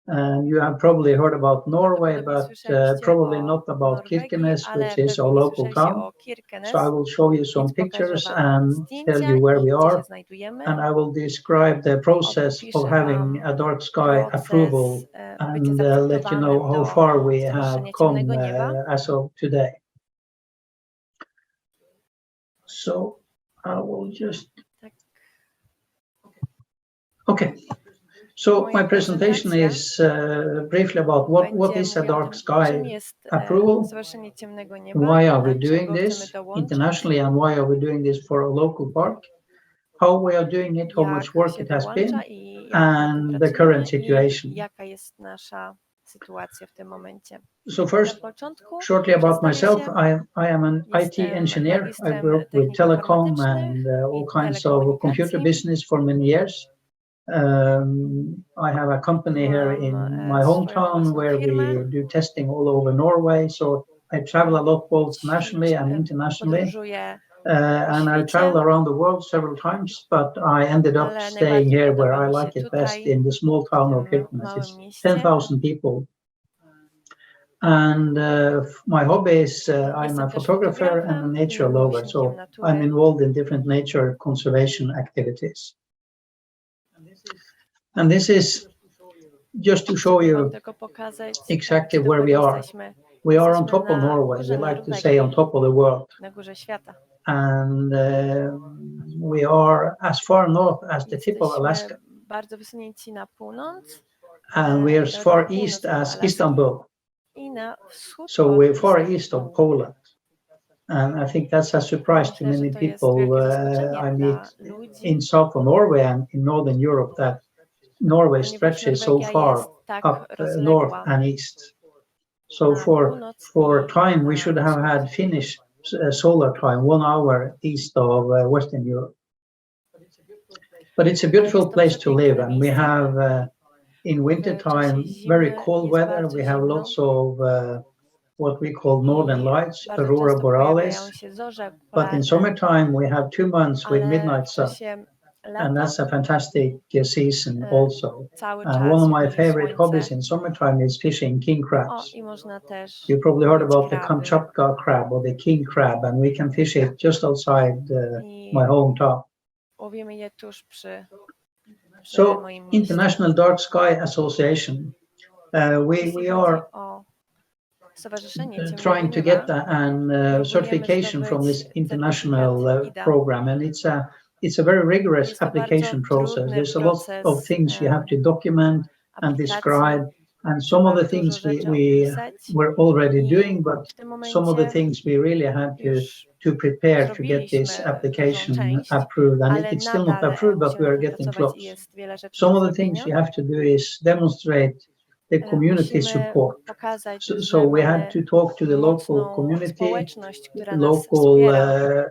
And you have probably heard about Norway, but probably not about Kirkenes, which is our local town. So I will show you some pictures and tell you where we are. And I will describe the process of having a dark sky approval and let you know how far we have come as of today. So I will just... Okay. So my presentation is briefly about what is a dark sky approval, why are we doing this internationally, and why are we doing this for a local park, how we are doing it, how much work it has been, and the current situation. So first, shortly about myself, I am an IT engineer. I worked with telecom and all kinds of computer business for many years. I have a company here in my hometown where we do testing all over Norway. So I travel a lot both nationally and internationally. And I traveled around the world several times, but I ended up staying here where I like it best, in the small town of Kirkenes. It's 10,000 people. And my hobby is I'm a photographer and a nature lover. So I'm involved in different nature conservation activities. And this is just to show you exactly where we are. We are on top of Norway. We like to say on top of the world. And we are as far north as the tip of Alaska. And we are as far east as Istanbul. So we're far east of Poland. And I think that's a surprise to many people I meet in south of Norway and in northern Europe, that Norway stretches so far up north and east. So for time, we should have had Finnish solar time, 1 hour east of Western Europe. But it's a beautiful place to live, and we have in winter time very cold weather. We have lots of what we call northern lights, aurora borealis. But in summertime, we have 2 months with midnight sun. And that's a fantastic season also. And one of my favorite hobbies in summertime is fishing king crabs. You probably heard about the Kamchatka crab or the king crab, and we can fish it just outside my hometown. So, International Dark Sky Association, we are trying to get an certification from this international program, and it's a very rigorous application process. There's a lot of things you have to document and describe, and some of the things we were already doing, but some of the things we really had to prepare to get this application approved. And it's still not approved, but we are getting close. Some of the things you have to do is demonstrate the community support. So we had to talk to the local community, local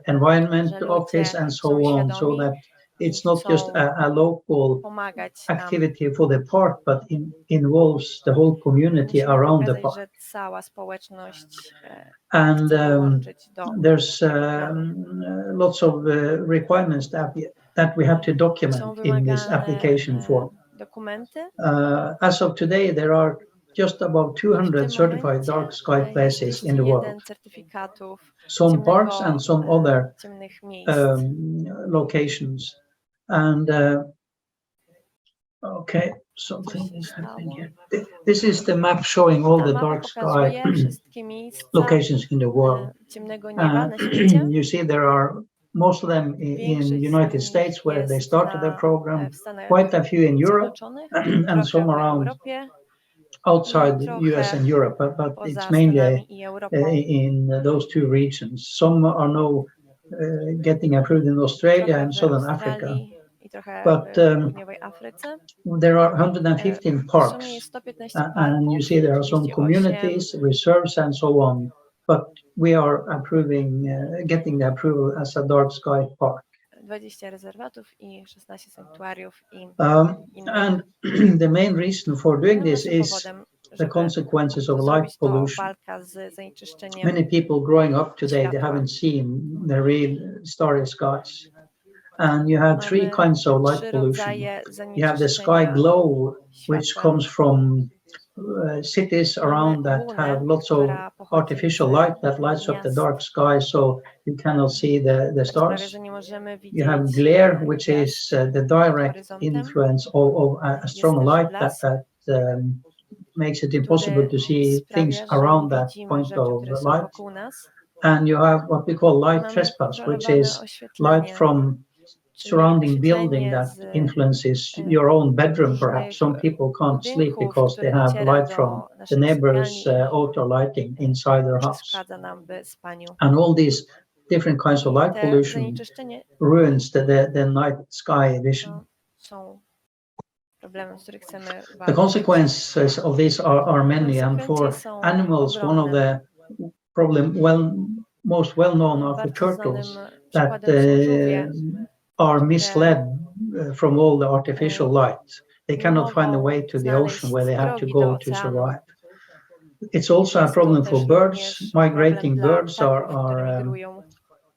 environment office, and so on, so that it's not just a local activity for the park, but involves the whole community around the park. And there's lots of requirements that we have to document in this application form. As of today, there are just about 200 certified dark sky places in the world. Some parks and some other locations. And okay, something is happening here. This is the map showing all the dark sky locations in the world. You see there are most of them in the United States, where they started their program, quite a few in Europe, and some around outside the US and Europe, but it's mainly in those two regions. Some are now getting approved in Australia and Southern Africa. But there are 115 parks, and you see there are some communities, reserves, and so on. But we are approving, getting the approval as a dark sky park. And the main reason for doing this is the consequences of light pollution. Many people growing up today, they haven't seen the real starry skies. And you have three kinds of light pollution. You have the sky glow, which comes from cities around that have lots of artificial light that lights up the dark sky, so you cannot see the stars. You have glare, which is the direct influence of a strong light that makes it impossible to see things around that point of light. And you have what we call light trespass, which is light from surrounding building that influences your own bedroom, perhaps. Some people can't sleep because they have light from the neighbor's outdoor lighting inside their house. And all these different kinds of light pollution ruins the night sky vision. The consequences of this are many, and for animals, one of the most well-known are the turtles that are misled from all the artificial light. They cannot find a way to the ocean where they have to go to survive. It's also a problem for birds. Migrating birds are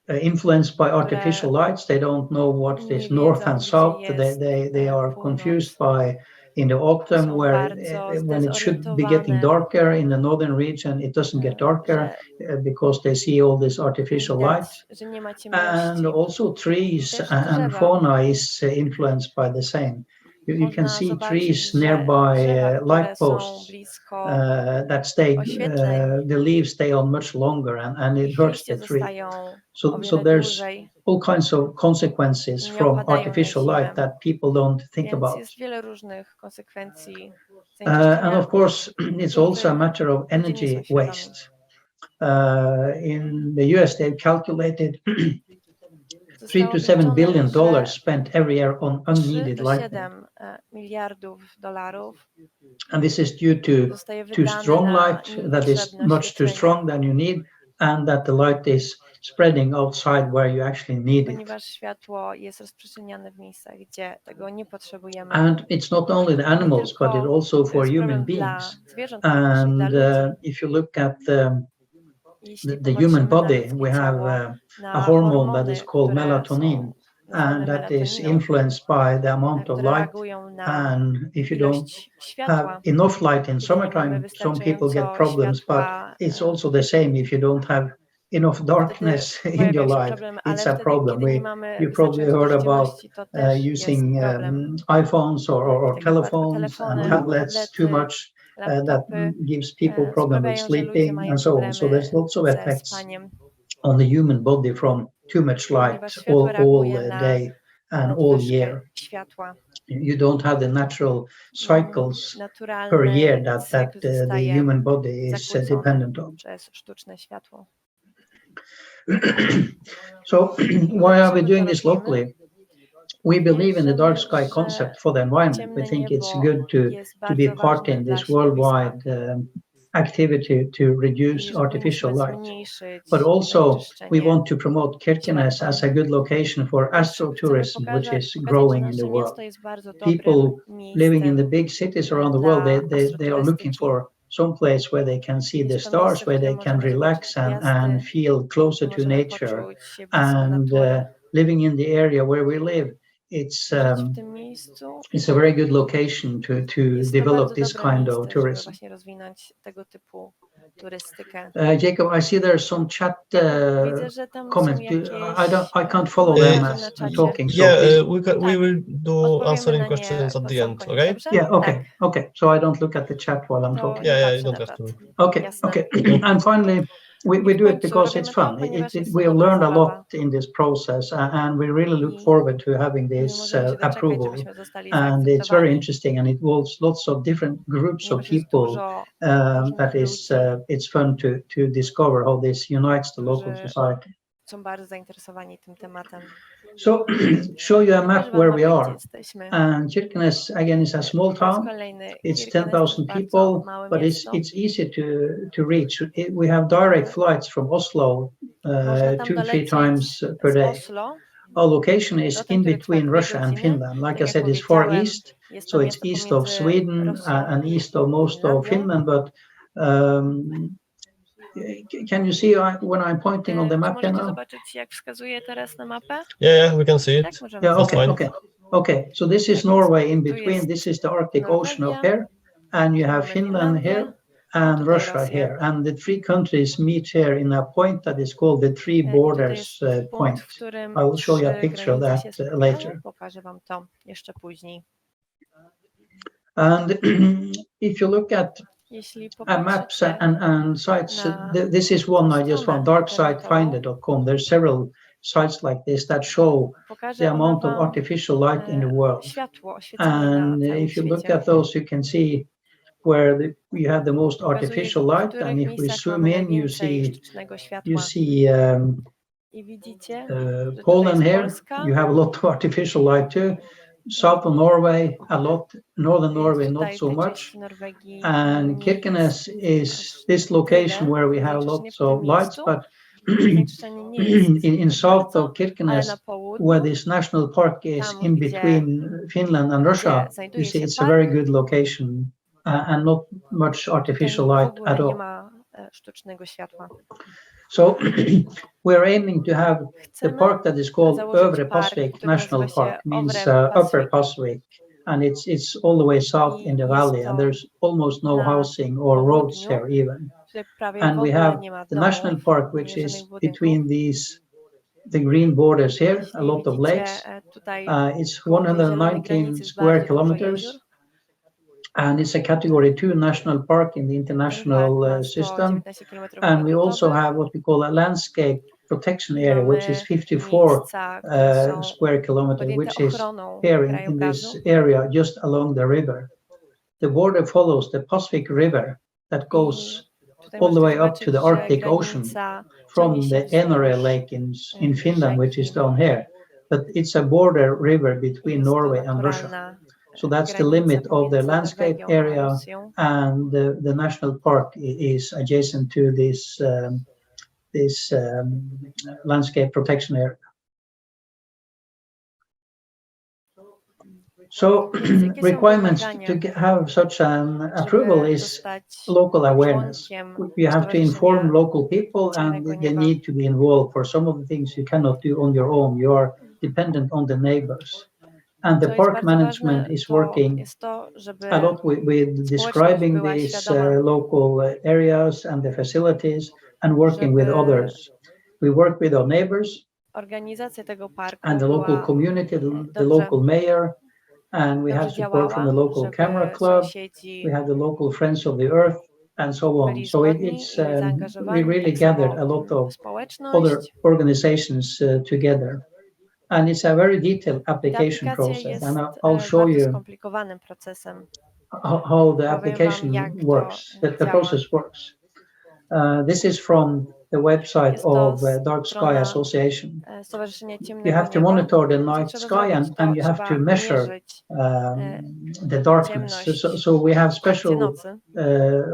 influenced by artificial lights. They don't know what is north and south. They are confused by in the autumn when it should be getting darker in the northern region, it doesn't get darker because they see all this artificial light. And also trees and fauna is influenced by the same. You can see trees nearby light posts that stay, the leaves stay on much longer and it hurts the tree. So there's all kinds of consequences from artificial light that people don't think about. And of course, it's also a matter of energy waste. In the US, they've calculated $3 to $7 billion spent every year on unneeded lighting. And this is due to too strong light, that is much too strong than you need, and that the light is spreading outside where you actually need it. And it's not only the animals, but it's also for human beings. And if you look at the human body, we have a hormone that is called melatonin, and that is influenced by the amount of light. And if you don't have enough light in summertime, some people get problems, but it's also the same if you don't have enough darkness in your life, it's a problem. You probably heard about using iPhones or telephones and tablets too much. That gives people problem with sleeping and so on. So there's lots of effects on the human body from too much light all day and all year. You don't have the natural cycles per year that the human body is dependent on. So why are we doing this locally? We believe in the dark sky concept for the environment. We think it's good to be part in this worldwide activity to reduce artificial light. But also we want to promote Kirkenes as a good location for astrotourism, which is growing in the world. People living in the big cities around the world, they are looking for some place where they can see the stars, where they can relax and feel closer to nature. And living in the area where we live, it's a very good location to develop this kind of tourism. Jacob, I see there's some chat comments. I can't follow them as I'm talking. So we will do answering questions at the end, okay? Yeah, okay. So I don't look at the chat while I'm talking. Yeah, you don't have to. Okay. And finally, we do it because it's fun. We have learned a lot in this process, and we really look forward to having this approval. And it's very interesting, and it involves lots of different groups of people. That is, it's fun to discover how this unites the local society. So, show you a map where we are. And Kirkenes, again, is a small town. It's 10,000 people, but it's easy to reach. We have direct flights from Oslo 2-3 times per day. Our location is in between Russia and Finland. Like I said, it's far east, so it's east of Sweden and east of most of Finland, but can you see when I'm pointing on the map here Możecie now? zobaczyć, jak wskazuję teraz na mapę? Yeah, we can see Tak, it. możemy Yeah, zobaczyć. okay. So this is Tak, Norway in tu between. jest This is the Arctic Ocean up Norwegia, here, and you have mamy Finland Finlandię, here and tutaj Russia Rosję. here. And the three countries meet here in a point that is called the Three I tutaj Borders jest point. punkt, w którym I will show you a trzy picture of granice that się later. spotykają. Pokażę wam to jeszcze później. And if you look at Jeśli maps popatrzycie and sites, na this is one I just stronę found, darksitefinder.com. There's several sites like this that show pokażę the amount of wam artificial light in the world. światło, oświecenie na And całym if you look świecie. at those, you can see where you have the most Pokazuje, artificial w light, których and if we miejscach zoom mamy in, you najwięcej see sztucznego światła. I widzicie, że tutaj Poland jest here. Polska. You have a lot of artificial light too. South of Norway, a lot. Northern Norway, not Tutaj so w tej much. części Norwegii And nie Kirkenes jest is this location where we have lots of lights, but zanieczyszczenie nie jest in south bardzo, of ale Kirkenes, na południu, where this national park is tam, in gdzie- between Finland and Russia, you znajduje see się it's a park, very good location and not much tutaj artificial w light ogóle at nie all. ma sztucznego światła. So we're aiming to have the Chcemy park that is called założyć Övre park, Pasvik który National nazywa się Park, means Övre Upper Pasvik, and it's all the way south in the jest valley, and to there's almost no na housing or roads południu. here even. Tutaj prawie And w we ogóle have nie ma the domów, national park, nie which ma is żadnych budynków. between the green borders here, a Jeśli lot of widzicie, lakes. tutaj It's koło tej zielonej 119 granicy jest square bardzo dużo kilometers, jezior. and it's a Category 2 national park in the Ten international park ma system. 119 km². And we also have what we call a landscape protection area, which is 54 miejsca, które są square kilometers, objęte which is ochroną here in krajobrazu. this area just along the river. The border follows the Pacific River that goes Tutaj all the way możecie up to the zobaczyć, Arctic że Ocean granica from ciągnie the się Enore wzdłuż Lake in Finland, which is rzeki. down here. But it's a border river between Jest to Norway and Russia. naturalna So that's the granica limit of the pomiędzy landscape Norwegią a area, Rosją. and the national park is adjacent to this landscape protection area. So Jakie są requirements wymagania, to have such an approval żeby is zostać local awareness. członkiem You have to inform Stowarzyszenia local people, and Ciemnego they Nieba? need to be involved. For some of the things you cannot do on your own. You are dependent on the neighbors. And the Co jest park bardzo management ważne, is to working jest to, żeby a lot with describing była these świadoma, local areas and the facilities, and working with żeby others. We work with our neighbors organizacja tego parku and the local była community, the dobrze- local mayor, and we have dobrze support from the działała, local żeby camera club. sąsiedzi We have the local Friends of the Earth, and so on. byli So zgodni it's i we zaangażowani, really tak samo gathered a lot of other społeczność. organizations together, and it's a very detailed Ta application aplikacja process. jest And I'll show bardzo you skomplikowanym procesem. how the Powiem wam, application jak to works, the działa. process works. This is from the website Jest to of Dark Sky strona, Association. Stowarzyszenia You Ciemnego have to Nieba. monitor the Co night trzeba sky, zrobić, to and you have trzeba to measure mierzyć the darkness. ciemność So we have w trakcie special nocy.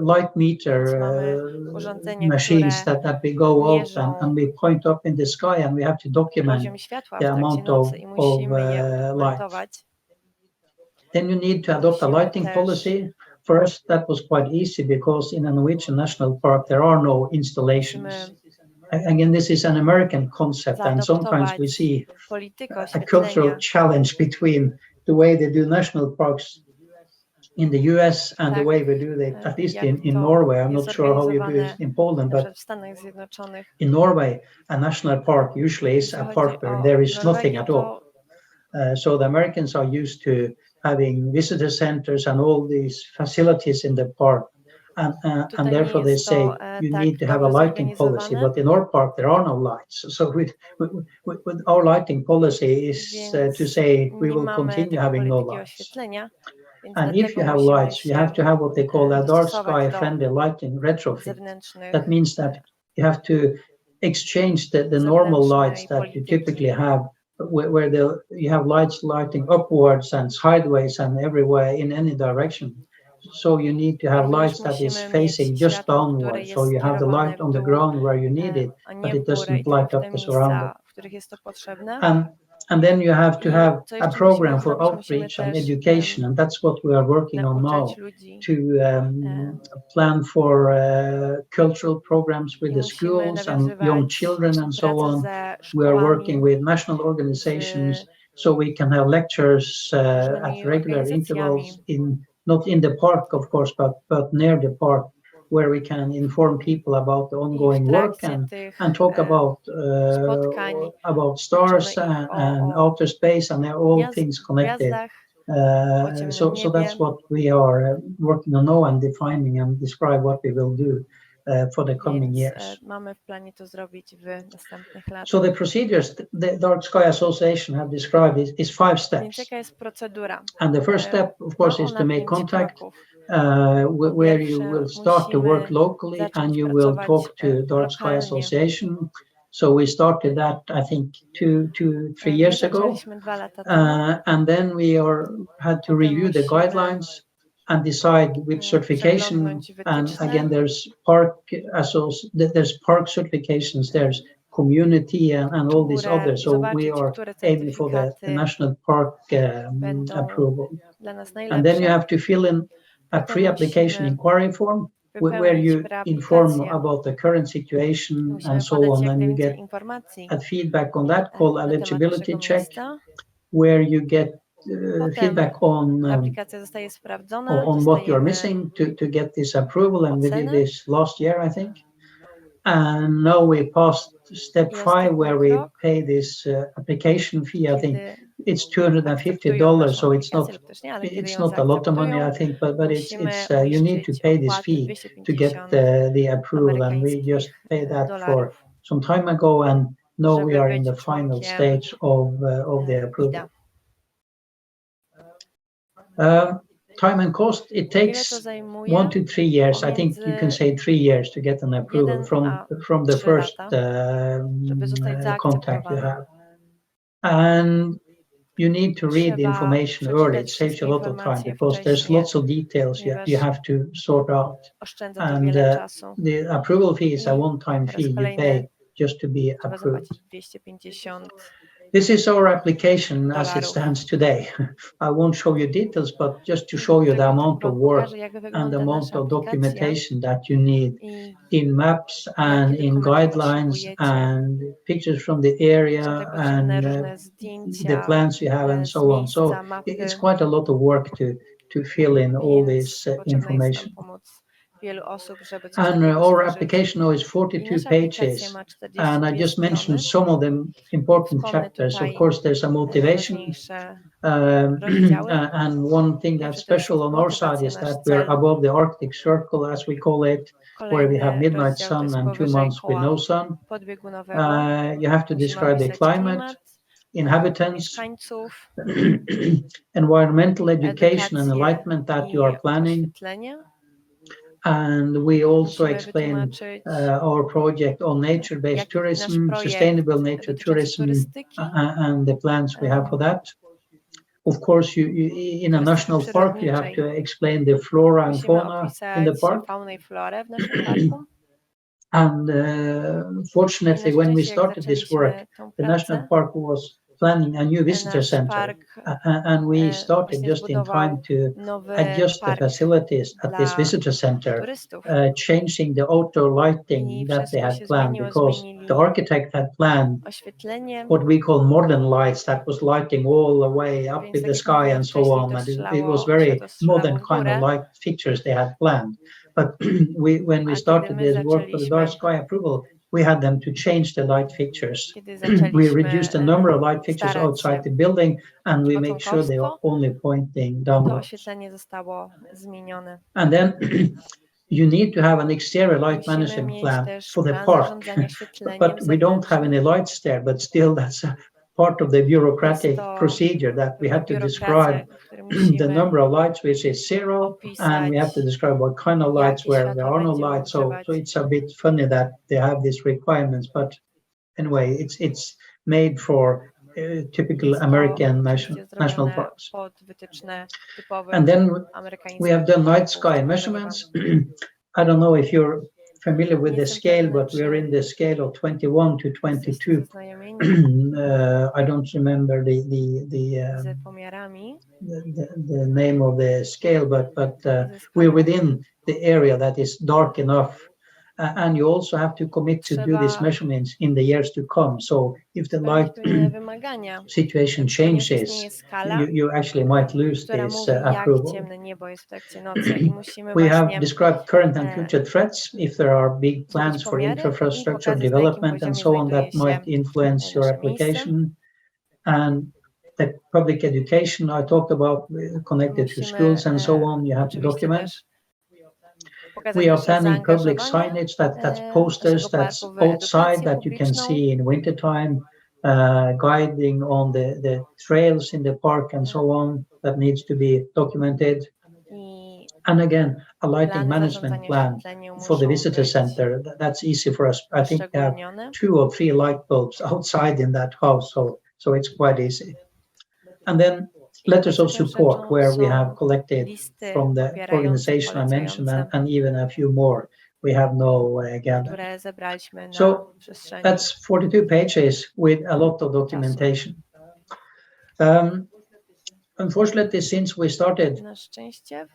light meter Mamy urządzenia, machines które that we go out mierzą and we point up in the sky, and we have to document poziom światła w the trakcie amount nocy i of musimy je light. udokumentować. Then you need to adopt a Musimy lighting też- policy. For us, that was quite easy because in a Norwegian national park there are no installations. Musimy Again, this is an American concept, and sometimes we zaadoptować see politykę a cultural oświetlenia. challenge between the way they do national parks in the US and the Tak, way we do it, at least jak in to Norway. I'm jest not sure how you do it zorganizowane in Poland, but w Stanach Zjednoczonych. in Norway, a national park usually is Jeśli a chodzi park where o there is nothing Norwegię, at all. to So the Americans are used to having visitor centers and all these facilities in the park. And Tutaj nie therefore they jest say to, you tak need to have a dobrze lighting policy, zorganizowane. but in our park there are no lights. So with our lighting policy is Więc to say we nie will mamy continue takiej having no polityki lights. oświetlenia, więc And dlatego if you have musimy lights, you się have to have what they call a dark dostosować sky do friendly lighting retrofit. zewnętrznych That means that you have to exchange the normal lights that you typically have, where you have lights lighting upwards and sideways and everywhere in any direction. So you need to have lights that is facing just downward. So you have the light on the ground where you need it, a but nie it w górę doesn't i tylko light w up te the surrounding. miejsca, w których jest to potrzebne. And And then you have to have Co a jeszcze program musimy for zrobić? Musimy outreach and też, education, and that's what we are working on now, nauczać ludzi to plan for cultural programs with i the musimy schools and young nawiązywać children and so pracę on. ze We are szkołami, working with national organizations, so we can have lectures at różnymi regular intervals organizacjami. not in the park, of course, but near the park, where we can inform people about the I w ongoing work trakcie tych and talk spotkań about stars uczymy ich and o outer space and all things connected. gwiazdach, o ciemnym So niebie. that's what we are working on now and defining and describe what we will do for the coming Więc years. mamy w planie to zrobić w następnych latach. So the procedures the Dark Sky Association have described is 5 Więc steps. jaka jest procedura? And the first step, of course, is to make 5 contact, kroków. where you will start to work locally and you will talk to Dark Sky lokalnie. Association. So we started that, I think, 2-3 years ago. Zaczęliśmy 2 lata temu. And then we had to review the guidelines and decide which certification. Przeglądnąć And wytyczne. again, there's park certifications, there's community and all these które others. So zobaczyć, we are które aiming for the certyfikaty national park będą approval. dla nas And then you najlepsze. have to fill in a Potem pre-application musimy inquiry form where wypełnić you inform preaplikację. about the current situation Musimy and so podać on. jak And you najwięcej get informacji a feedback on that called na temat eligibility naszego check, miejsca. where you get Potem feedback on aplikacja zostaje sprawdzona, what you're dostajemy missing to get this approval, and we did ocenę. this last year, I think. And now we passed step I 5, ostatni where we krok, pay this application fee. I think kiedy it's akceptują $250, naszą so it's aplikację lub też nie, ale kiedy it's ją not a lot of money, zaakceptują, I think, but musimy it's you need to uiszczyć pay this opłaty fee to get 250 the approval, and we just paid that for dolarów, some time ago, and now we żeby are in być the final członkiem stage of the approval. IDA. Time and cost, it Ile to takes zajmuje? 1 to 3 years. I think you can say 3 years to get an approval 1 a from the 3 first lata, żeby zostać contact you zaakceptowany. have. And you need to read the Trzeba information early. It przeczytać saves you a lot of time informacje because there's wcześniej, lots of details you ponieważ have to sort out. oszczędza to And wiele czasu. the approval fee is a I one-time po raz fee you kolejny pay just to be trzeba approved. zapłacić 250 This is our application as it dolarów. stands today. I won't show you details, but just to show you the amount of work Pokażę, jak and wygląda the amount nasza of aplikacja documentation that you need i in maps and jakie in dokumenty guidelines potrzebujecie. and pictures from the Są area tutaj potrzebne and różne the zdjęcia plans you have and z so on. So miejsca, mapy. it's quite a lot of work to fill in all Więc this potrzebna jest information. nam pomoc wielu osób, żeby coś And takiego our stworzyć. application now is I 42 nasza aplikacja pages. ma And I 42 just mentioned strony. some of them important Wspomnę chapters. Of tutaj course, there's a motivation. najważniejsze Um, rozdziały. and one thing that's Pierwszy to jest special on our side motywacja, is nasz that we're cel. above the Arctic Circle, as we call it, where we have Kolejny midnight rozdział to sun jest and 2 powyżej months with koła no sun. podbiegunowego. You have to Musimy describe the opisać climate, klimat, inhabitants, mieszkańców, environmental education and edukację enlightenment that you i are planning. oświetlenie. And we also Musimy explain wytłumaczyć, our project on nature-based jaki nasz tourism, projekt sustainable nature dotyczący tourism, turystyki. and the plans we have for that. Of course, in a national park, you have to explain the flora and Musimy fauna in the opisać park. faunę i florę w naszym parku. And fortunately, when we szczęście, jak started this work, zaczęliśmy tą the pracę, national park was planning a new visitor nasz center, park and we started właśnie just in zbudował time to nowy adjust the park facilities at this dla visitor center, turystów. changing the outdoor lighting I that they wszystko had się planned, zmieniło, because zmienili the architect had planned oświetlenie, what we call modern lights that was lighting all the way up więc in tak the jak sky mówiłam and so wcześniej, on. to And it was strzelało, very światło strzelało modern w kind of górę. light fixtures they had planned. But when we A started kiedy my this work for the Dark zaczęliśmy, Sky approval, we had them to change the light fixtures. kiedy We zaczęliśmy reduced the number of light fixtures starać outside się the building, and we o make sure they are członkostwo, only pointing to downwards. oświetlenie zostało zmienione. And then you need to have an exterior light Musimy management mieć plan też for the plan park. zarządzania świetleniem But we don't have any zewnętrznym. lights there, but still that's a part of the bureaucratic Jest to procedure that we have to describe biurokracja, w której the musimy number of lights, which is 0, and we have to opisać, describe what kind of lights, jakie where there światła are no będziemy lights. So używać. it's a bit funny that they have these requirements, but anyway, it's made for typical Jest to American oczywiście national zrobione parks. pod wytyczne typowych And then amerykańskich we have done night parków sky ciemnego measurements. I don't know if you're familiar with the Jestem scale, pewna, but we're czy in the scale of 21 to 22. jesteście zaznajomieni I don't remember z pomiarami the name of the scale, but ze we're skalą. within the area that is dark enough. And you also have to commit to do these Trzeba measurements in the years to come. So if the light spełnić pewne wymagania. situation Ponieważ changes, istnieje skala, you actually might lose która this mówi, jak approval. ciemne niebo jest w trakcie nocy i musimy We have właśnie described current and future threats. If there are big plans zrobić for pomiary i infrastructure pokazać, na jakim development and poziomie so on, that znajduje might się influence your nasze miejsce. application. And the public education I talked about, connected to Musimy schools and so on, you have to oczywiście document. też pokazać We are nasze planning public zaangażowanie signage that's naszego posters parku that's w outside edukację that you can publiczną see in wintertime, guiding on the trails in the park and so on, that needs to be documented. i And again, a lighting plany management zarządzania plan oświetleniem for the muszą visitor być center. That's easy for us. I think we have wyszczególnione. 2 or 3 light bulbs outside in that house, so it's quite easy. And then letters of Drugą support, rzeczą where we są have collected listy from the popierające, organization I mentioned polecające, and even a few more we have now gathered. które zebraliśmy na So przestrzeni. that's 42 pages with a lot of documentation. Unfortunately, since we started, Na szczęście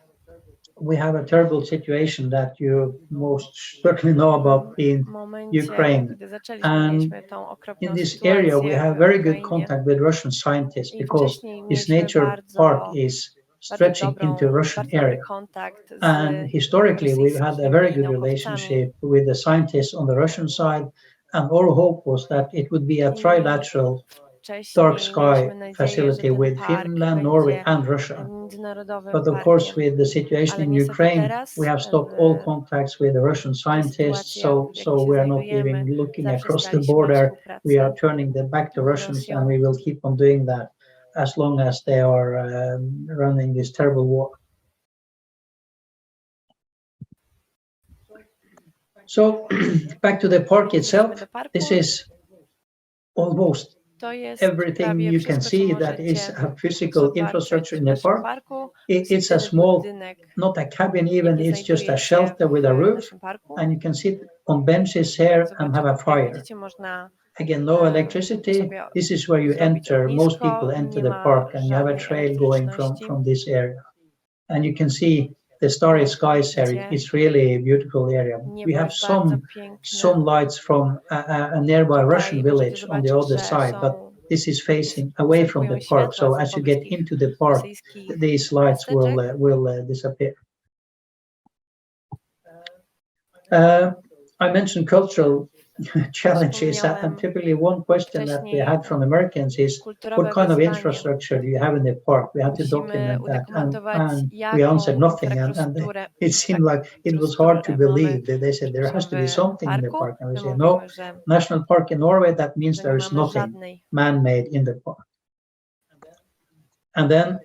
we have a terrible situation that you most certainly know about in w momencie, Ukraine. gdy zaczęliśmy, And mieliśmy tą okropną in this sytuację area, we have w very good Ukrainie contact with Russian scientists i because wcześniej this mieliśmy nature bardzo park is stretching into Russian bardzo dobry area. kontakt z And historically, we've had a very good rosyjskimi relationship with the scientists on the Russian side. And our hope was that it would be a trilateral dark sky mieliśmy nadzieję, że facility ten with park Finland, Norway, będzie and Russia. międzynarodowym But of course, parkiem. with the situation Ale in niestety Ukraine, teraz, we have stopped all contacts with the Russian scientists. sytuacji, So w jakiej się we are not znajdujemy, even looking across the zaprzestaliśmy border. współpracy We are turning them back to z Russians, Rosją. and we will keep on doing that as long as they are running this terrible war. So back to the park itself. This is almost To jest everything prawie you can wszystko, co see that możecie is a physical infrastructure in the zobaczyć w naszym park. parku. It's a small, not a cabin even, jaki it's just a znajduje się shelter with a w roof, naszym parku. and you can sit on benches here and have a Jak fire. widzicie, można Again, no electricity. sobie This is where you zrobić enter. Most ognisko, people enter nie the ma park, and you have a żadnej trail going elektryczności. from this area. And you can see the starry skies here. It's really a beautiful area. We Niebo have jest bardzo piękne. some lights from a nearby Russian Tutaj village możecie on the zobaczyć, other że side, but są this is facing away from the wskakują park. So światła as z you get pobliskich into the park, rosyjskich these lights miasteczek. will disappear. I mentioned cultural challenges, and typically one question that we had from Americans is, what kind of infrastructure do you have in the park? We have to document that, and we answered nothing, and it seemed like it was hard to believe. They said there has to be something in the park, and we say no, national park in Norway, that means there is nothing man-made in the park. And then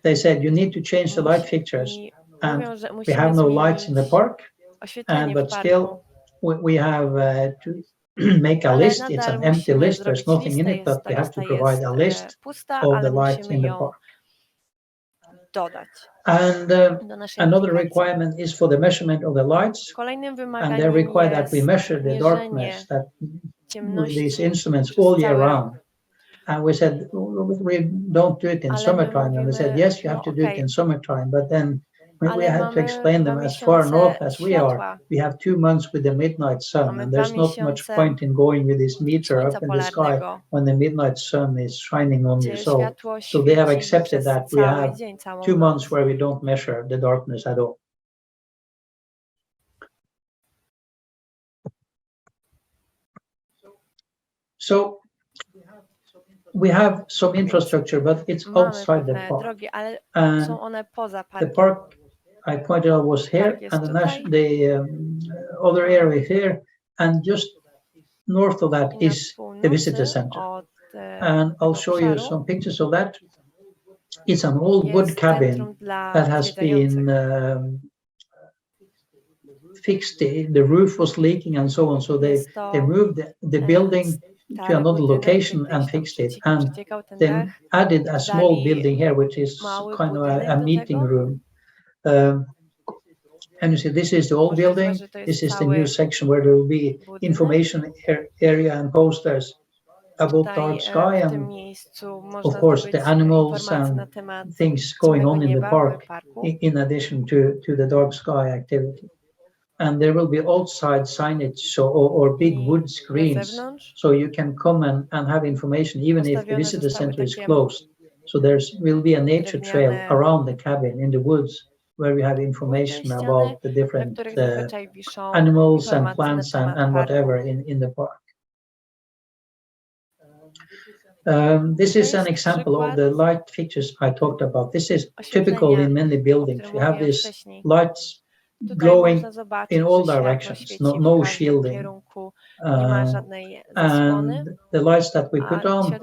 they said you need to change the light fixtures, and we have no lights in the park, but still we have to make a list. It's an empty list, there's nothing in it, but we have to provide a list of the lights in the park. And another requirement is for the meashment of the lights, and they require that we measure the darkness that with these instruments all year round. And we said, we don't do it in summertime. And they said, yes, you have to do it in summertime. But then we had to explain them, as far north as we are, we have 2 months with the midnight sun. And there's not much point in going with this meter up in the sky when the midnight sun is shining on you. So they have accepted that we have 2 months where we don't measure the darkness at all. So we have some infrastructure, but it's outside the park. And the park I pointed out was here, and the other area here, and just north of that is the visitor center. And I'll show you some pictures of that. It's an old wood cabin that has been fixed. The roof was leaking and so on, so they moved the building to another location and fixed it, and then added a small building here, which is kind of a meeting room. And you see, this is the old building. This is the new section where there will be information area and posters about dark sky and, of course, the animals and things going on in the park, in addition to the dark sky activity. And there will be outside signage or big wood screens, so you can come and have information even if the visitor center is closed. So there will be a nature trail around the cabin in the woods where we have information about the different animals and plants and whatever in the park. This is an example of the light fixtures I talked about. This is typical in many buildings. You have these lights glowing in all directions, no shielding. And the lights that we put on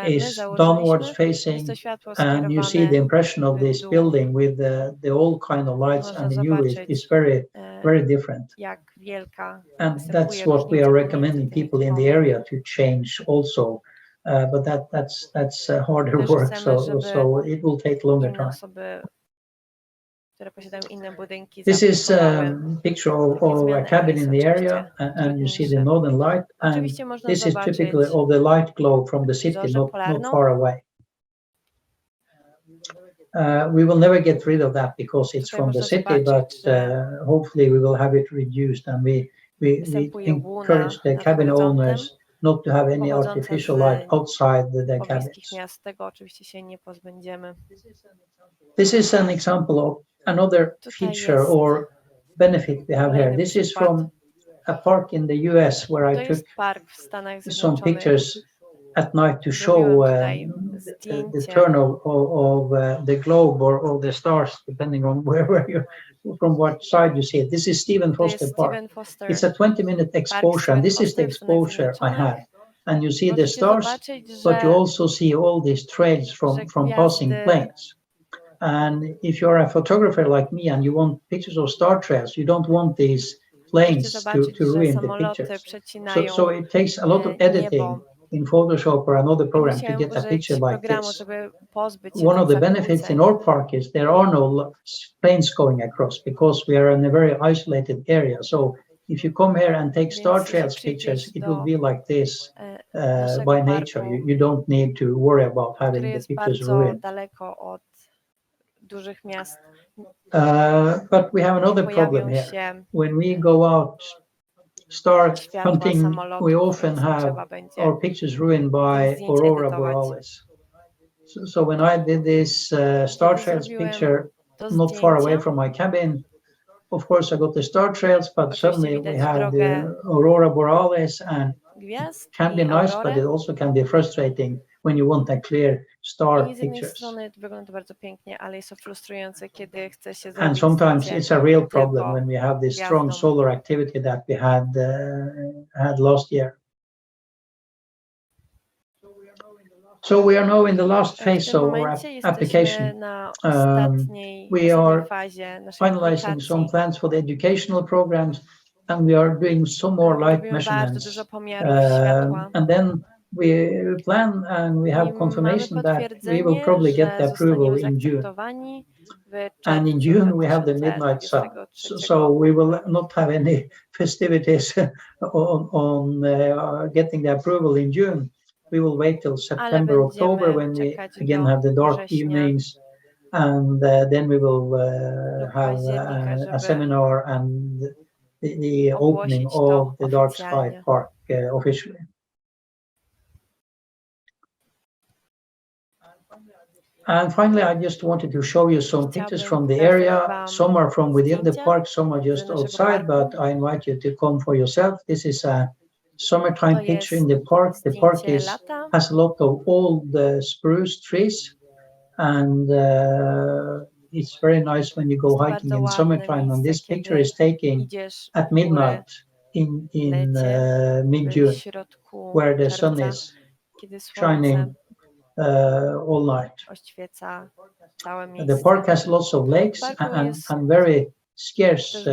is downwards facing, and you see the impression of this building with the old kind of lights and the new is very, very different. And that's what we are recommending people in the area to change also. But that's harder work, so it will take longer time. This is a picture of a cabin in the area, and you see the northern light, and this is typically of the light glow from the city, not far away. We will never get rid of that because it's from the city, but hopefully we will have it reduced, and we encourage the cabin owners not to have any artificial light outside the cabins. This is an example of another feature or benefit we have here. This is from a park in the US where I took some pictures at night to show the turn of the globe or the stars, depending on from what side you see it. This is Stephen Foster Park. It's a 20-minute exposure, and this is the exposure I had. And you see the stars, but you also see all these trails from passing planes. And if you're a photographer like me and you want pictures of star trails, you don't want these planes to ruin the pictures. So it takes a lot of editing in Photoshop or another program to get a picture like this. One of the benefits in our park is there are no planes going across because we are in a very isolated area. So if you come here and take star trails pictures, it will be like this by nature. You don't need to worry about having the pictures ruined. But we have another problem here. When we go out star hunting, we often have our pictures ruined by aurora borealis. So when I did this star trails picture not far away from my cabin, of course I got the star trails, but suddenly we have the aurora borealis, and it can be nice, but it also can be frustrating when you want a clear star pictures. And sometimes it's a real problem when we have this strong solar activity that we had last year. So we are now in the last phase of our application. We are finalizing some plans for the educational programs, and we are doing some more light measurements. And then we plan and we have confirmation that we will probably get the approval in June. And in June we have the midnight sun. So we will not have any festivities on getting the approval in June. We will wait till September, October when we again have the dark evenings, and then we will have a seminar and the opening of the Dark Sky Park officially. And finally, I just wanted to show you some pictures from the area. Some are from within the park, some are just outside, but I invite you to come for yourself. This is a summertime picture in the park. The park has a lot of old spruce trees, and it's very nice when you go hiking in summertime. And this picture is taken at midnight in mid-June, where the sun is shining all night. The park has lots of lakes and very scarce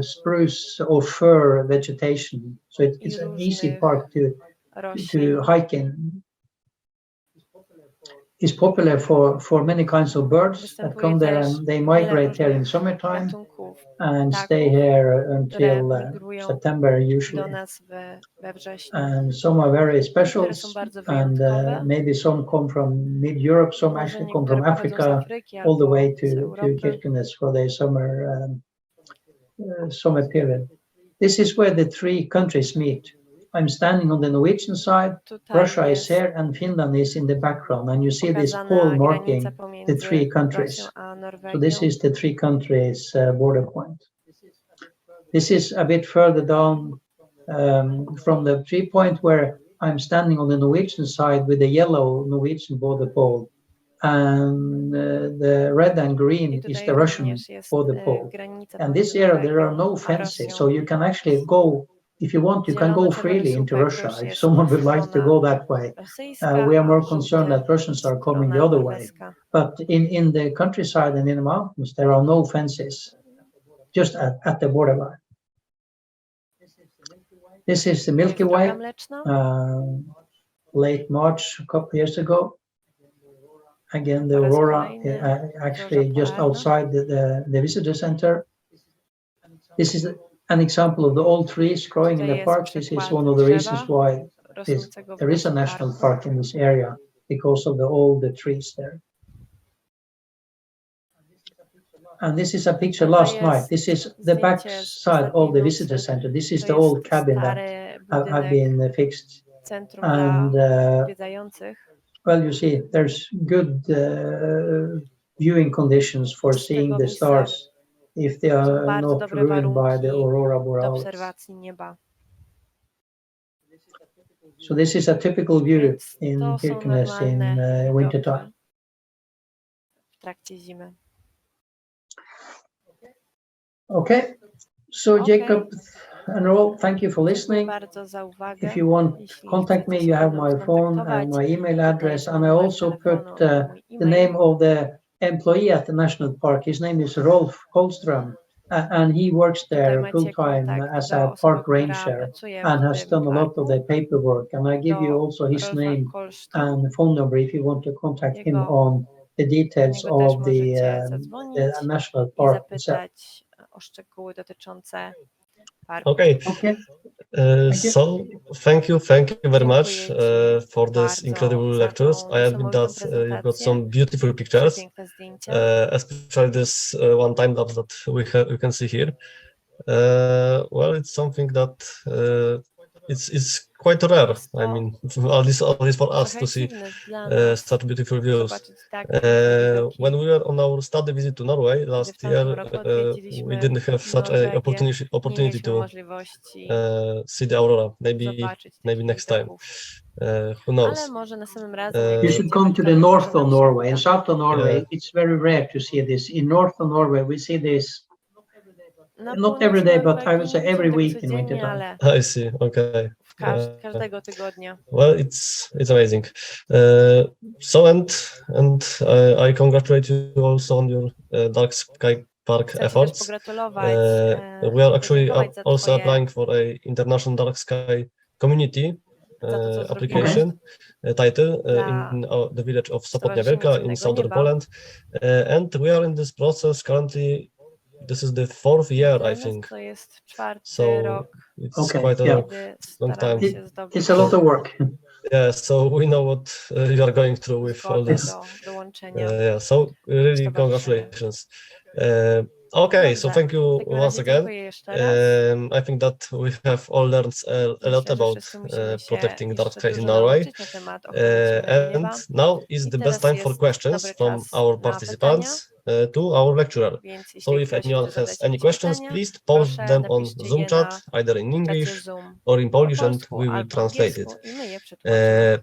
spruce or fir vegetation, so it's an easy park to hike in. is popular for many kinds of birds that come there, and they migrate here in summertime gatunków and stay here until migrują September do usually. nas we wrześniu. And some are very special, Niektóre są bardzo and wyjątkowe. maybe some come from mid-Europe, some Może actually come from niektóre pochodzą z Africa Afryki all the albo way z to Europy. Kirkenes for their summer period. This is where the three countries meet. I'm standing on the Norwegian side, Tutaj Russia is jest here, and Finland is in the background, and you see this pokazana pole marking granica the pomiędzy three countries. Rosją a So this Norwegią. is the three countries border point. This is a bit further down from the tree point where I'm standing on the Norwegian side with the yellow Norwegian border pole, and the red and green I is tutaj the Russian również jest border pole. granica And this pomiędzy area, there are Norwegią no a fences, Rosją. so you can actually go, if you want, you can go freely into Zielono-czerwony Russia słupek to if już someone jest would like to strona go that way. rosyjska, We are a more concerned żółty that Russians are coming the strona other way. norweska. But in the countryside and in the mountains, there are no fences, just at the borderline. This is the To Milky jest Droga Way, Mleczna. late March, a couple years ago. Again, the Po raz aurora kolejny actually aurora just polarna. outside the visitor center. This is an example of the old trees growing in Tutaj the jest park. This is przykład one of the reasons drzewa why rosnącego w there is a naszym national parku. park in this area, because of all the trees there. And this is a picture last night. This is the back side of the visitor center. This is the old cabin that have been fixed. Centrum And dla odwiedzających. well, you see, there's good viewing conditions for seeing the stars if they Są are bardzo not dobre ruined by warunki the aurora do borealis. obserwacji nieba. So this is a typical view Więc in to są Kirkenes in normalne winter widoki time. w trakcie zimy. Okay, so Okay. Jacob and Roel, thank you for Dziękuję listening. bardzo za uwagę. If you want, Jeśli contact me. chcecie You się have ze mną my phone skontaktować, and my email tutaj address, jest and mój I numer also telefonu put i mój the e-mail. name of the employee at the national park. His name is Rolf Holström, and he works Tutaj there macie full time kontakt as do a osoby, park która ranger, pracuje w and has tym done a lot of parku. the paperwork. And I give you Do also his Rolfa name Kolsztrom. and phone number if you want to contact him Jego- on the details niego też of możecie the zadzwonić national i park itself. zapytać o szczegóły dotyczące parku. Okay. Okay. So thank you very much Dziękuję ci for these bardzo incredible za lectures. tą I admit niesamowitą that you've got prezentację. some beautiful pictures, Piękne zdjęcia. especially this one time lapse that we can see here. Well, it's something that it's quite rare. I mean, at least for us to see Trochę dziwne dla nas such beautiful views. zobaczyć tak piękne widoki. When we were on our study visit to Norway Kiedy last w tamtym year, roku we odwiedziliśmy didn't have such Norwegię, a opportunity nie mieliśmy to możliwości see the aurora. zobaczyć Maybe takich next time. widoków. Who knows? Ale może następnym razem, jak You should będziemy come to w the kraju, north może of nam się Norway. uda. In south of Norway, Yeah. it's very rare to see this. In north of Norway, we see this Na not północy every day, but Norwegii I would say nie every widzimy week tego in winter codziennie, time. ale I see. Okay. każdego tygodnia. Well, it's amazing. So I congratulate you also on your Dark Sky Park Chcę ci też efforts. pogratulować, We are actually podziękować za also twoje, applying for a International Dark Sky Community za to, co application title dla in the village of Sopotnia Stowarzyszenia Wielka in Ciemnego southern Nieba. Poland, and we are in this process currently. This is the 4th year, I think. To jest 4. So rok, it's Okay, quite a yeah. kiedy long staramy time. się zdobyć It's a lot of work. Yeah, so we know what you are going through with all zgodę this. do dołączenia. Yeah, so really Stowarzyszenia. congratulations. Okay, so Dobrze. thank you W takim once razie again. dziękuję jeszcze raz. I think that we have all learned a lot Myślę, że about wszyscy musimy się protecting dark jeszcze skies in dużo Norway. nauczyć na temat ochrony ciemnego nieba. And now is I the teraz best time for jest questions dobry from czas our na participants to our lecturer. Więc jeśli So if ktoś anyone chce has zadać any jakieś questions, pytania, please post proszę, them on napiszcie Zoom je chat, either in na czacie English Zoom or in po Polish, and polsku we will albo translate it. angielsku i my je przetłumaczymy.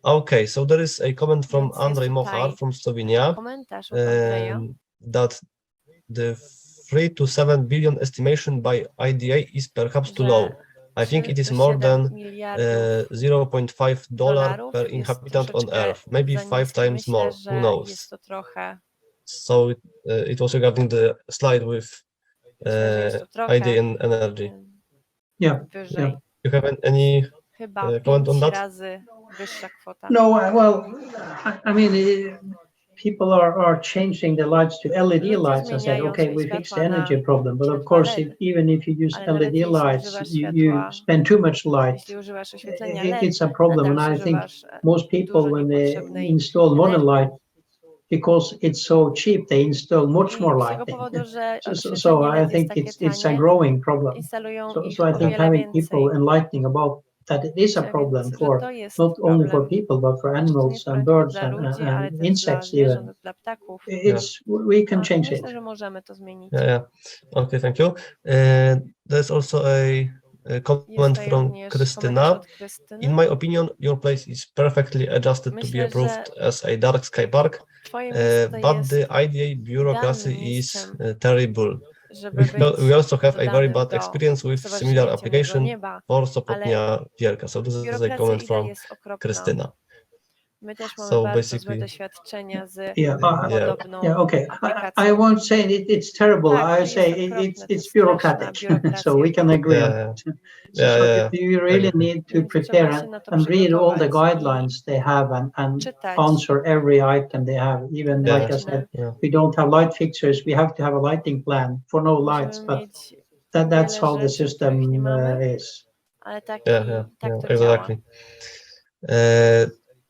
Okay, so there is a comment from Więc jest Andrzej tutaj Mochar from Slovenia komentarz od Andrzeja. that the 3 to 7 billion estimation by IDA is perhaps too low. I think it is more than $0.5 per inhabitant on Earth, maybe 5 times more, who knows. Jest to trochę, So it was regarding the slide with myślę, że jest to trochę IDA and energy. Yeah, wyżej. yeah. You have any chyba comment on 5 that? razy wyższa kwota. No, well, I mean, people are changing the lights to LED Ludzie lights and said, zmieniają okay, swoje we fixed the światła na energy problem. But of światła course, LED. even if you use Ale nawet LED jeśli lights, używasz you światła, spend too much light. jeśli używasz oświetlenia LED, It's a problem, nadal and I think zużywasz most people, dużo when they niepotrzebnej install modern energii. light, because it's so cheap, they install much I more z tego lighting. powodu, że So oświetlenie I LED jest think takie it's a tanie, growing problem. instalują ich So I o think wiele having people więcej. enlightening about that it is a Więc, problem że for to jest not only for problem. people but for To nie animals jest and problem birds tylko dla ludzi, ale and też dla insects zwierząt, even. dla ptaków. We can A change it. myślę, że możemy to zmienić. Yeah. Okay, thank you. There's also a Jest comment tutaj from również komentarz Krystyna. od Krystyny. In my opinion, your place is perfectly adjusted to be Myślę, approved że as a dark sky park, twoje miejsce but jest the IDA bureaucracy idealnym is miejscem, terrible. żeby być We also have a very dodanym bad do experience with Stowarzyszenia similar Ciemnego application Nieba, for ale Sopotnia Wielka. So this is a biurokracja comment IDA from jest okropna. Krystyna. My też mamy So bardzo złe basically, doświadczenia z Yeah, podobną yeah, okay. aplikacją. I won't say it's terrible. Tak, to I jest say okropne, it's to jest bureaucratic. straszna biurokracja. So we can agree on Yeah. that. Yeah. You really Exactly. need to Więc prepare trzeba się na to and read all the przygotować guidelines they have and czytać answer every item they have. Even Yeah. like I said, Yeah. we don't have light fixtures. We have to have a lighting plan for no lights, musimy but mieć that's wiele how the rzeczy, których nie system mamy, is. ale tak to działa. Exactly.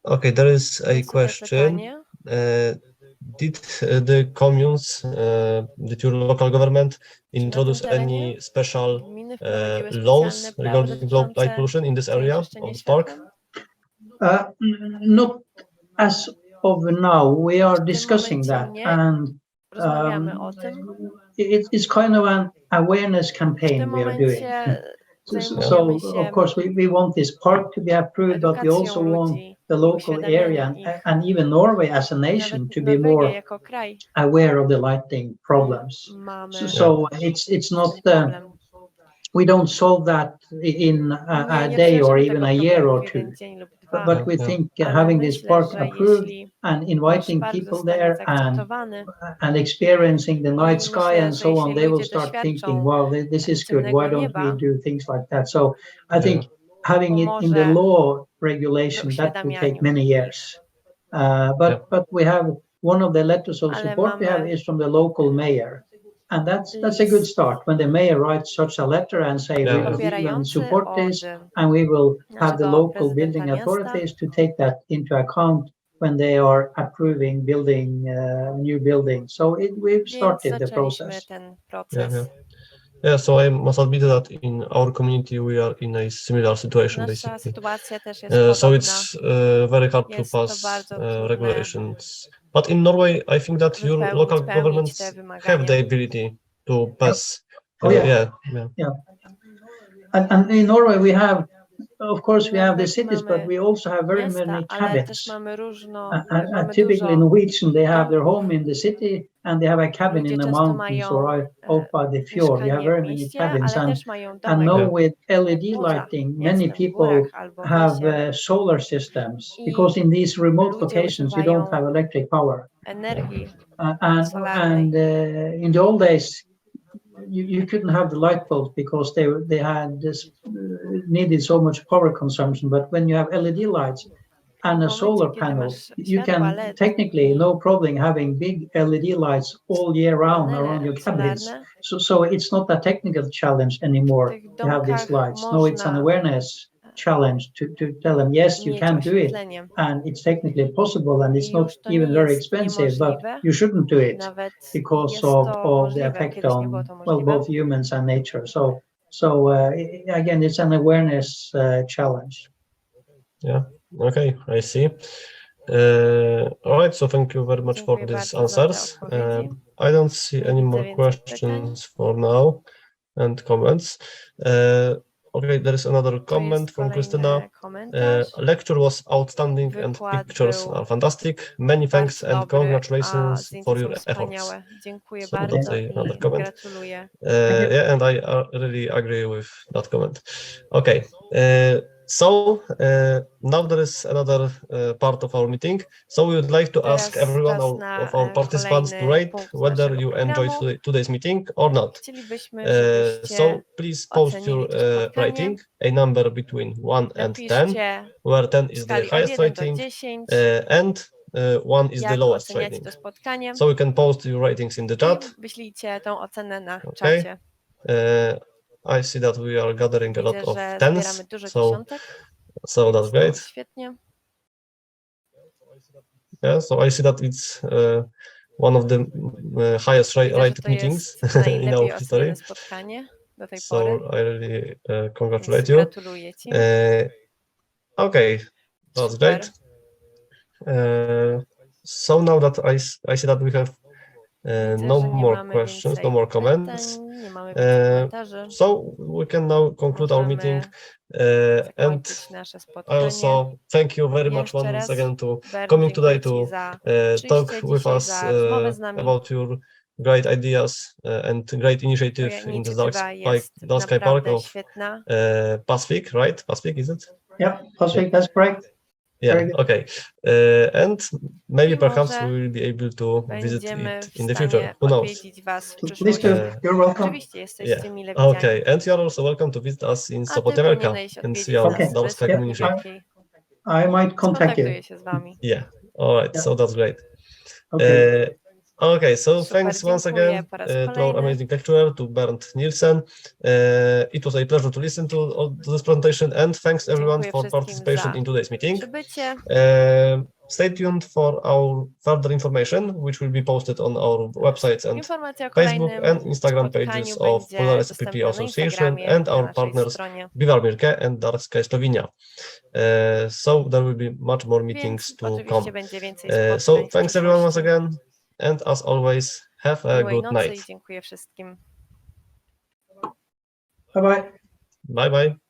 Okay, there is a Jest tutaj question. pytanie. Did the communes, did your local government introduce terenie any special Gminy wprowadziły laws specjalne prawo regarding light dotyczące pollution in this area of zanieczyszczenia the park? światłem? Not as of now. We are W tym discussing momencie that, nie. and Rozmawiamy o tym. it's kind of an awareness W campaign tym we are doing. momencie So zajmujemy się of course we want this park to be approved, but we also edukacją want ludzi, the local area uświadamianiem ich. and even Norway as a I nation nawet to be Norwegia more jako kraj aware of the lighting problems. mamy So it's not problem. we don't solve that in a Nie day or rozwiążemy even tego a year problemu or w two. jeden dzień lub dwa, But we Yeah. think ale having this myślę, park że approved jeśli and nasz inviting park people zostanie there zaakceptowany and experiencing the i night sky myślę, and że so on, jeśli they will ludzie start thinking, doświadczą wow, this is good. ciemnego Why don't we nieba, do things like that? So I think having it in the pomoże law regulation, w that will take uświadamianiu. many years. But we have one of the letters of Ale support we have mamy is from the local mayor. And that's a good start when the mayor writes such a letter and say we will popierający support od this and we will have the naszego local prezydenta building miasta. authorities to take that into account when they are approving building new buildings. So we've started the process. Ten proces. Yeah, so I must admit that in our community we are in a similar situation Nasza basically. sytuacja też jest So podobna. it's very hard to Jest to pass bardzo trudne, regulations. But in Norway, I think that your local spełnić governments te have wymagania. the ability to pass. Oh, yeah. Yeah. And in Norway we have, of course, we have the Norwegii cities, mamy but we also have very miasta, many ale też cabins. mamy And typically Norwegian, they have their home in the city and they have a cabin Ludzie in the często mountains mają, or out by the fjord. We have mieszkanie very w many mieście, cabins. ale też mają And domek now with LED poza lighting, many miastem, w people górach albo w have lesie. solar systems I because in these remote ludzie locations you używają don't have electric power. Energii And solarnej. in the old days, you couldn't have the light bulbs because they had this needed so much power consumption. But when you have LED lights and a solar panel, you can technically no problem having big LED lights all year round around your cabins. So it's not a technical challenge anymore to have these lights. No, it's an awareness challenge to tell them, yes, you can do it, and it's technically possible, and it's not even very expensive, but you shouldn't do it because of the effect on, well, both humans and nature. So again, it's an awareness challenge. Yeah. Okay, I see. All right, so thank you very much for these answers. I don't see any more questions for now and comments. Okay, there is another comment from Krystyna. Lecture was outstanding and pictures are fantastic. Many thanks and congratulations for your efforts. Dziękuję So bardzo that's another comment. gratuluję. Yeah, and I really agree with that comment. Okay, Now there is another part of our meeting. So we would like to ask Teraz everyone czas na, of our participants to kolejny rate punkt whether naszego you enjoyed programu. today's meeting or not. Chcielibyśmy, żebyście So please post ocenili your to spotkanie. rating, a number between 1 and 10, Napiszcie where 10 w is the skali od highest 1 do rating 10, and 1 is the jak lowest oceniacie rating. to spotkanie. So you can post your ratings in the chat. I wyślijcie tą ocenę na Okay. czacie. I see that we are gathering a lot Widzę, of że tens, zbieramy dużo so dziesiątek. that's great. Świetnie. Yeah, so I see that it's one of the highest Widzę, że rated to meetings jest in our najlepiej history. ocenione spotkanie do tej So pory. I really Więc congratulate you. gratuluję Ci. Okay, that's Super. great. So now that I see that we have Widzę, no że nie more mamy questions, więcej no more pytań, comments. nie mamy więcej komentarzy. So we can now conclude our Możemy meeting. And zakończyć nasze I spotkanie. also thank you very much Jeszcze once raz, again to Bernt, coming today dziękuję to Ci za talk przyjście with dzisiaj, us za rozmowę z nami. about your great ideas and great initiative Twoja in the inicjatywa jest Dark Sky Park naprawdę of świetna. Pacific, right? Pacific, is it? Yeah, Pacific, that's correct. Yeah, Very good. okay. And maybe I perhaps może we will be able to visit Będziemy it w in the stanie future. Who knows? odwiedzić Was w Please przyszłości. do. You're welcome. Oczywiście jesteście Yeah. mile widziani. Okay, and you are also welcome to visit us in A Ty Sopot America powinieneś and odwiedzić see our Okay. nas Dark bez Sky Yeah. community. takiej. I might contact you. Skontaktuję się z Wami. Yeah. All right. Yeah. So that's great. Okay. Okay. So Super, thanks once dziękuję again po raz to our kolejny. amazing lecturer, to Bernt Nilsen. It was a pleasure to listen to this presentation, and thanks everyone Dziękuję for wszystkim participation za in today's meeting. przybycie. Stay tuned for our further information, which will be posted on our websites and Informacja o Facebook kolejnym and Instagram pages spotkaniu of będzie Polaris dostępna PP na Association Instagramie, and na our naszej partners stronie. Bivarmirke and Dark Sky Slovenia. So there will be much more Więc meetings to oczywiście come. będzie więcej So spotkań w thanks everyone once przyszłości. again, and as always, have a Miłej good nocy i night. dziękuję wszystkim. Bye bye. Bye bye.